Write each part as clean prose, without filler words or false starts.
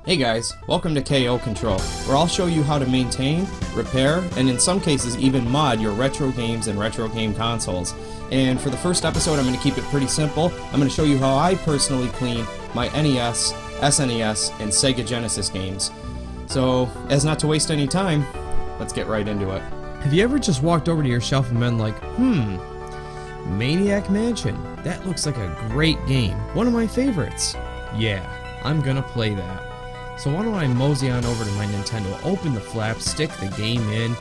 Hey guys, welcome to KO Control, where I'll show you how to maintain, repair, and in some cases even mod your retro games and retro game consoles. And for the first episode I'm going to keep it pretty simple. I'm going to show you how I personally clean my NES, SNES, and Sega Genesis games. So, as not to waste any time, let's get right into it. Have you ever just walked over to your shelf and been like, Maniac Mansion, that looks like a great game, one of my favorites. Yeah, I'm gonna play that. So why don't I mosey on over to my Nintendo, open the flap, stick the game in,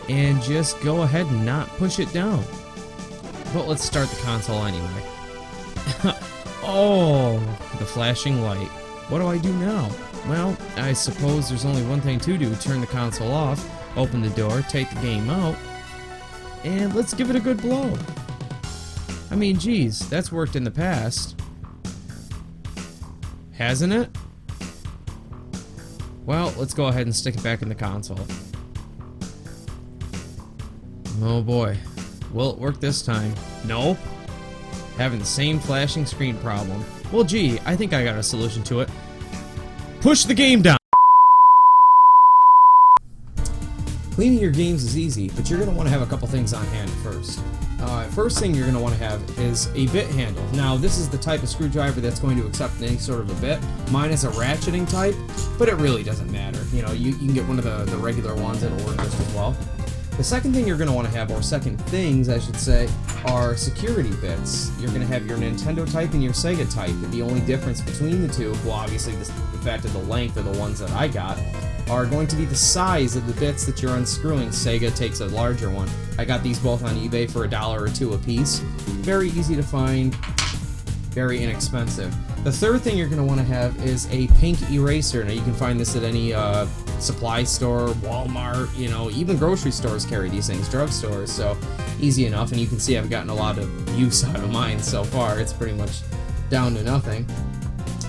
and just go ahead and not push it down. But let's start the console anyway. Oh, the flashing light. What do I do now? Well, I suppose there's only one thing to do. Turn the console off, open the door, take the game out, and let's give it a good blow. I mean, geez, that's worked in the past. Hasn't it? Well, let's go ahead and stick it back in the console. Oh boy. Will it work this time? No. Having the same flashing screen problem. Well, gee, I think I got a solution to it. Push the game down! Cleaning your games is easy, but you're going to want to have a couple things on hand first. First thing you're going to want to have is a bit handle. Now, this is the type of screwdriver that's going to accept any sort of a bit. Mine is a ratcheting type, but it really doesn't matter. You know, you can get one of the regular ones, it'll work just as well. The second thing you're going to want to have, or second things I should say, are security bits. You're going to have your Nintendo type and your Sega type. The only difference between the two, well obviously the fact of the length of the ones that I got, are going to be the size of the bits that you're unscrewing. Sega takes a larger one. I got these both on eBay for $1 or $2 a piece. Very easy to find, very inexpensive. The third thing you're going to want to have is a pink eraser. Now you can find this at any supply store, Walmart, you know, even grocery stores carry these things, drugstores, so easy enough. And you can see I've gotten a lot of use out of mine so far. It's pretty much down to nothing.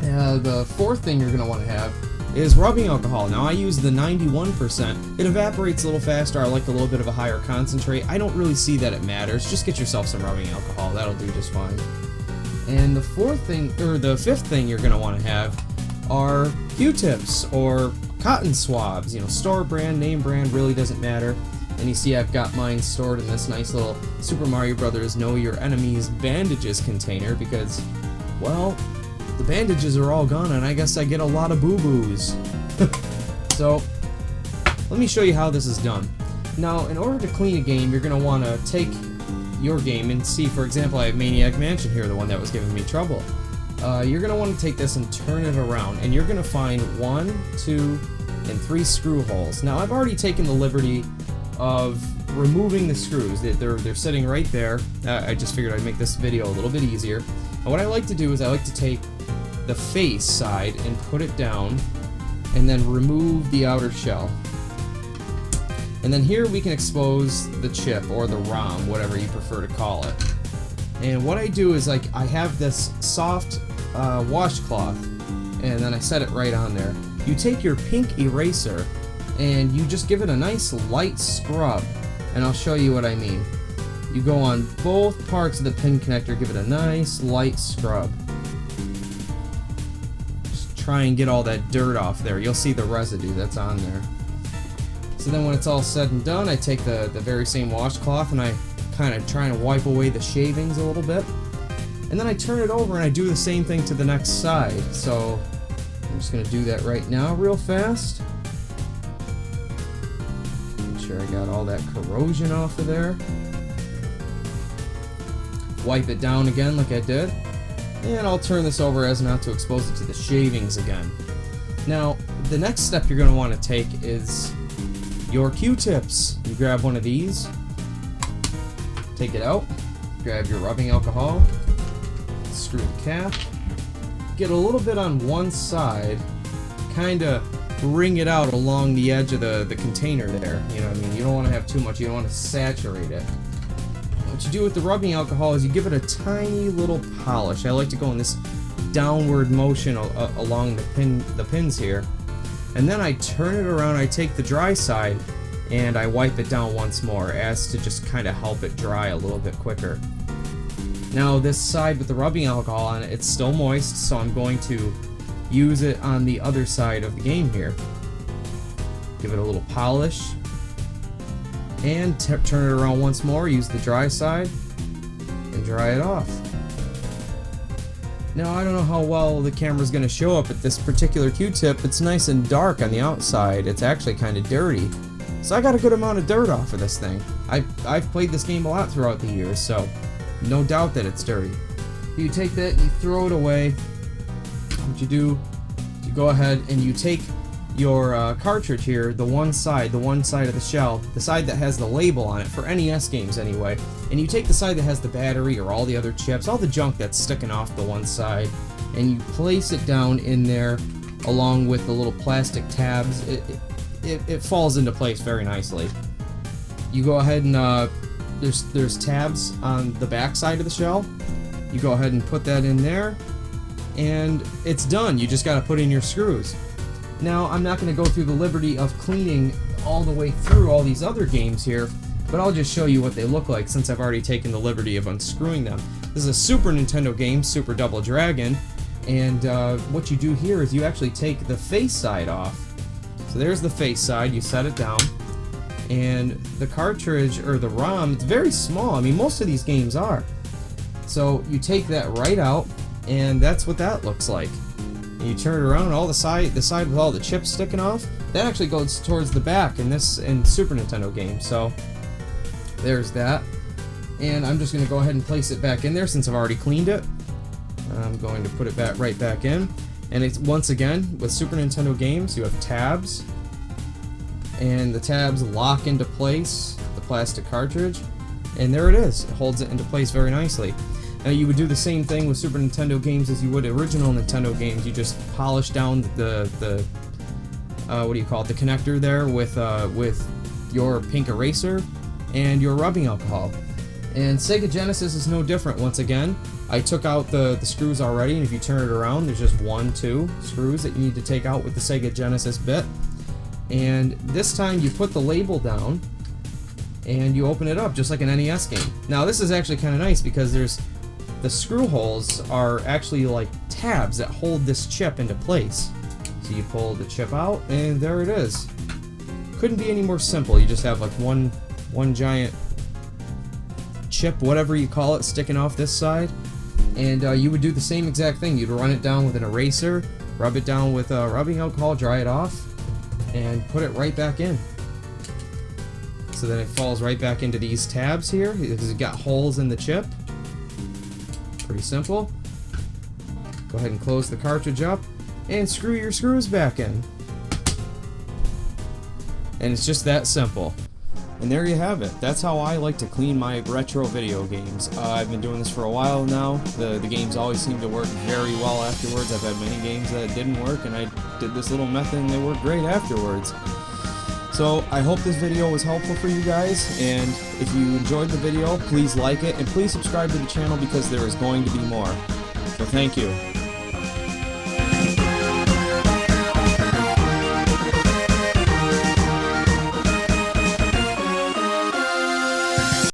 The fourth thing you're going to want to have is rubbing alcohol. Now I use the 91%. It evaporates a little faster. I like a little bit of a higher concentrate. I don't really see that it matters. Just get yourself some rubbing alcohol. That'll do just fine. And the fifth thing you're going to want to have are Q-tips or cotton swabs. You know, store brand, name brand, really doesn't matter. And you see I've got mine stored in this nice little Super Mario Brothers Know Your Enemies bandages container because, well, the bandages are all gone and I guess I get a lot of boo-boos. So, let me show you how this is done. Now, in order to clean a game, you're going to want to take your game and see, for example, I have Maniac Mansion here, the one that was giving me trouble. You're going to want to take this and turn it around, and you're going to find 1, 2, and 3 screw holes. Now, I've already taken the liberty of removing the screws. They're sitting right there. I just figured I'd make this video a little bit easier. And what I like to do is I like to take the face side and put it down, and then remove the outer shell. And then here we can expose the chip, or the ROM, whatever you prefer to call it. And what I do is I have this soft washcloth, and then I set it right on there. You take your pink eraser, and you just give it a nice light scrub, and I'll show you what I mean. You go on both parts of the pin connector, give it a nice light scrub. Just try and get all that dirt off there. You'll see the residue that's on there. So then when it's all said and done, I take the very same washcloth and I kind of try and wipe away the shavings a little bit. And then I turn it over and I do the same thing to the next side. So I'm just going to do that right now real fast. Make sure I got all that corrosion off of there. Wipe it down again like I did, and I'll turn this over as not to expose it to the shavings again. Now, the next step you're going to want to take is your Q-tips. You grab one of these, take it out, grab your rubbing alcohol, screw the cap, get a little bit on one side, kind of wring it out along the edge of the container there. You know what I mean? You don't want to have too much, you don't want to saturate it. What you do with the rubbing alcohol is you give it a tiny little polish. I like to go in this downward motion along the pins here. And then I turn it around, I take the dry side, and I wipe it down once more as to just kind of help it dry a little bit quicker. Now this side with the rubbing alcohol on it, it's still moist, so I'm going to use it on the other side of the game here. Give it a little polish, and turn it around once more. Use the dry side and dry it off. Now, I don't know how well the camera's going to show up at this particular Q-tip. It's nice and dark on the outside. It's actually kind of dirty. So I got a good amount of dirt off of this thing. I've played this game a lot throughout the years, so no doubt that it's dirty. You take that and you throw it away. What you do, you go ahead and you take your cartridge here, the one side of the shell, the side that has the label on it, for NES games anyway, and you take the side that has the battery or all the other chips, all the junk that's sticking off the one side, and you place it down in there along with the little plastic tabs. It falls into place very nicely. You go ahead and there's tabs on the back side of the shell. You go ahead and put that in there, and it's done. You just got to put in your screws. Now, I'm not going to go through the liberty of cleaning all the way through all these other games here, but I'll just show you what they look like since I've already taken the liberty of unscrewing them. This is a Super Nintendo game, Super Double Dragon, and what you do here is you actually take the face side off. So there's the face side, you set it down, and the cartridge, or the ROM, it's very small. I mean, most of these games are. So you take that right out, and that's what that looks like. And you turn it around, all the side with all the chips sticking off, that actually goes towards the back in Super Nintendo games. So there's that. And I'm just going to go ahead and place it back in there since I've already cleaned it. I'm going to put it right back in. And it's, once again, with Super Nintendo games, you have tabs, and the tabs lock into place the plastic cartridge, and there it is. It holds it into place very nicely. Now, you would do the same thing with Super Nintendo games as you would original Nintendo games. You just polish down the what do you call it, the connector there with your pink eraser and your rubbing alcohol. And Sega Genesis is no different. Once again, I took out the screws already, and if you turn it around, there's just 2 screws that you need to take out with the Sega Genesis bit. And this time you put the label down and you open it up just like an NES game. Now, this is actually kind of nice because the screw holes are actually like tabs that hold this chip into place. So you pull the chip out, and there it is. Couldn't be any more simple. You just have like one giant chip, whatever you call it, sticking off this side, and you would do the same exact thing. You'd run it down with an eraser, rub it down with rubbing alcohol, dry it off, and put it right back in. So then it falls right back into these tabs here because it got holes in the chip. Pretty simple. Go ahead and close the cartridge up and screw your screws back in. And it's just that simple. And there you have it. That's how I like to clean my retro video games. I've been doing this for a while now. The games always seem to work very well afterwards. I've had many games that didn't work, and I did this little method and they worked great afterwards. So I hope this video was helpful for you guys, and if you enjoyed the video, please like it, and please subscribe to the channel because there is going to be more. So thank you.